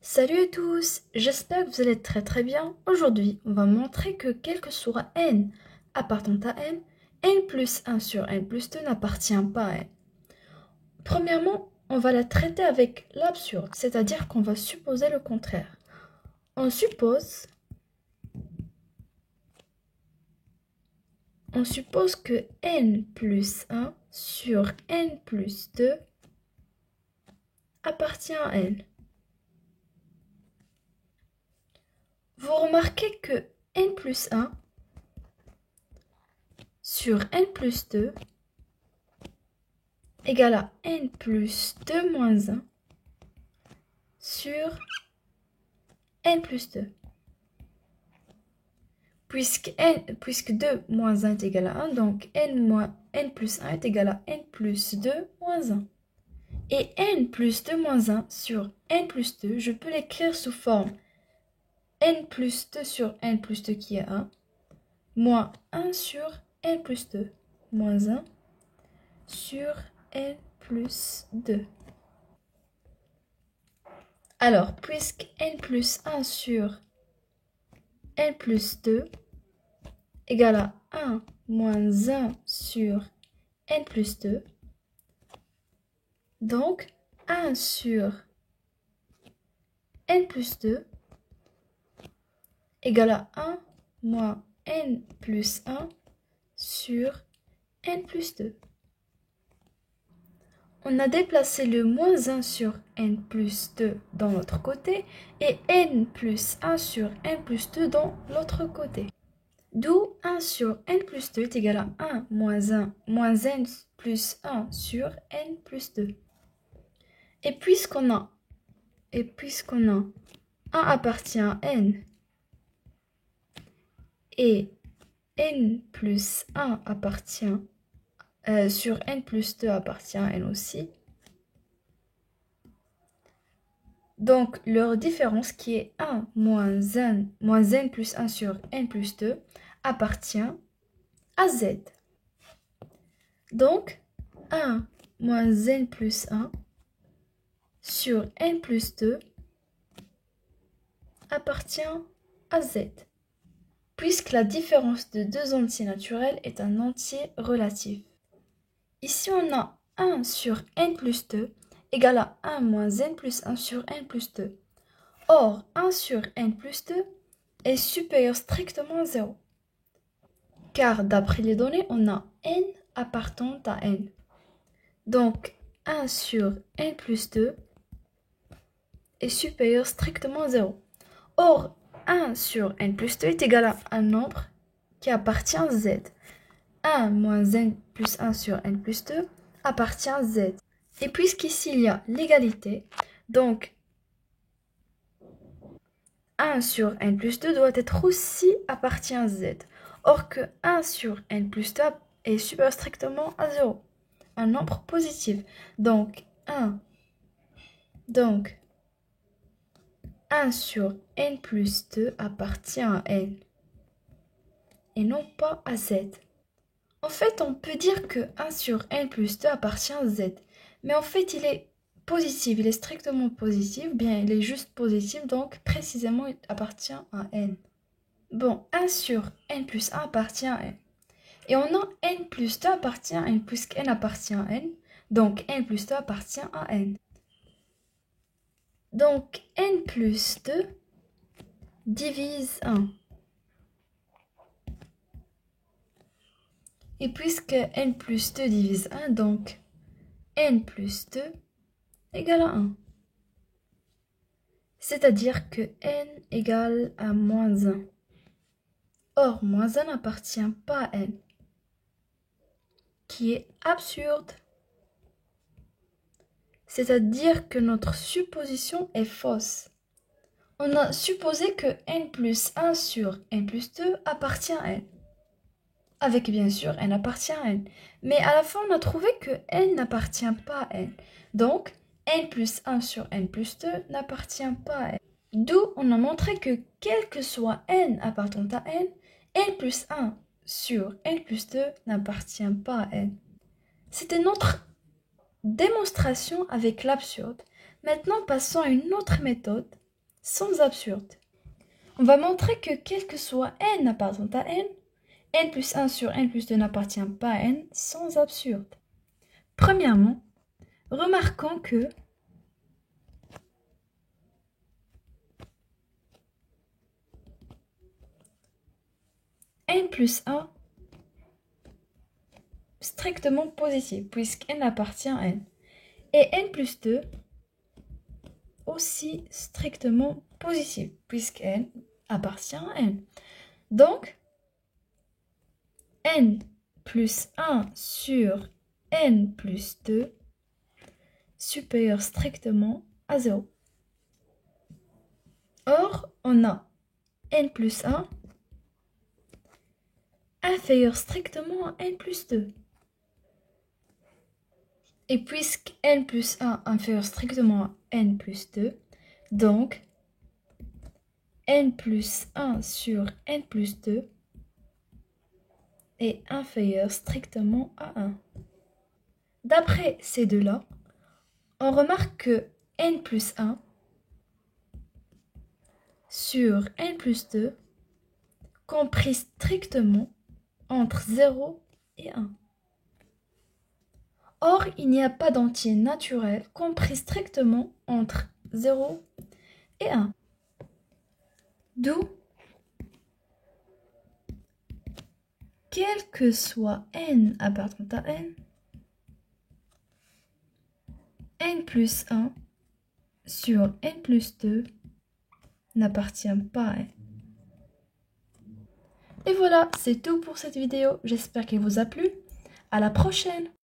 Salut à tous, j'espère que vous allez très bien. Aujourd'hui, on va montrer que quel que soit n appartenant à n plus 1 sur n plus 2 n'appartient pas à n. Premièrement, on va la traiter avec l'absurde, c'est-à-dire qu'on va supposer le contraire. On suppose que n plus 1 sur n plus 2 appartient à n. Vous remarquez que n plus 1 sur n plus 2 égale à n plus 2 moins 1 sur n plus 2. Puisque 2 moins 1 est égal à 1, donc n plus 1 est égal à n plus 2 moins 1. Et n plus 2 moins 1 sur n plus 2, je peux l'écrire sous forme n plus 2 sur n plus 2 qui est 1, moins 1 sur n plus 2, moins 1 sur n plus 2. Alors, puisque n plus 1 sur n plus 2 égale à 1 moins 1 sur n plus 2, donc 1 sur n plus 2 égale à 1 moins n plus 1 sur n plus 2. On a déplacé le moins 1 sur n plus 2 dans l'autre côté et n plus 1 sur n plus 2 dans l'autre côté. D'où 1 sur n plus 2 est égal à 1 moins 1 moins n plus 1 sur n plus 2. Et puisqu'on a 1 appartient à n et n plus 1 appartient sur n plus 2 appartient à n aussi. Donc leur différence qui est 1 moins n plus 1 sur n plus 2 appartient à z. Donc 1 moins n plus 1 sur n plus 2 appartient à z, puisque la différence de deux entiers naturels est un entier relatif. Ici, on a 1 sur n plus 2 égale à 1 moins n plus 1 sur n plus 2. Or, 1 sur n plus 2 est supérieur strictement à 0. Car d'après les données, on a n appartenant à n. Donc, 1 sur n plus 2 est supérieur strictement à 0. Or, 1 sur n plus 2 est égal à un nombre qui appartient à z. 1 moins n plus 1 sur n plus 2 appartient à z. Et puisqu'ici il y a l'égalité, donc 1 sur n plus 2 doit être aussi appartient à z. Or que 1 sur n plus 2 est supérieur strictement à 0. Un nombre positif. Donc 1 sur n plus 2 appartient à n et non pas à z. En fait, on peut dire que 1 sur n plus 2 appartient à z. Mais en fait, il est positif, il est strictement positif. Bien, il est juste positif, donc précisément, il appartient à n. Bon, 1 sur n plus 1 appartient à n. Et on a n plus 2 appartient à n, puisque n appartient à n. Donc, n plus 2 appartient à n. Donc, n plus 2 divise 1. Et puisque n plus 2 divise 1, donc n plus 2 égale à 1. C'est-à-dire que n égale à moins 1. Or, moins 1 n'appartient pas à n, qui est absurde. C'est-à-dire que notre supposition est fausse. On a supposé que n plus 1 sur n plus 2 appartient à n. Avec bien sûr n appartient à n. Mais à la fin, on a trouvé que n n'appartient pas à n. Donc, n plus 1 sur n plus 2 n'appartient pas à n. D'où on a montré que quel que soit n appartenant à n, n plus 1 sur n plus 2 n'appartient pas à n. C'était notre démonstration avec l'absurde. Maintenant, passons à une autre méthode sans absurde. On va montrer que quel que soit n appartenant à n plus 1 sur n plus 2 n'appartient pas à n sans absurde. Premièrement, remarquons que n plus 1 strictement positif puisque n appartient à n. Et n plus 2 aussi strictement positif puisque n appartient à n. Donc, n plus 1 sur n plus 2 supérieur strictement à 0. Or, on a n plus 1 inférieur strictement à n plus 2. Et puisque n plus 1 inférieur strictement à n plus 2, donc n plus 1 sur n plus 2 est inférieur strictement à 1. D'après ces deux-là, on remarque que n plus 1 sur n plus 2 compris strictement entre 0 et 1. Or, il n'y a pas d'entier naturel compris strictement entre 0 et 1. D'où, quel que soit n appartenant à n plus 1 sur n plus 2 n'appartient pas à n. Et voilà, c'est tout pour cette vidéo. J'espère qu'elle vous a plu. À la prochaine!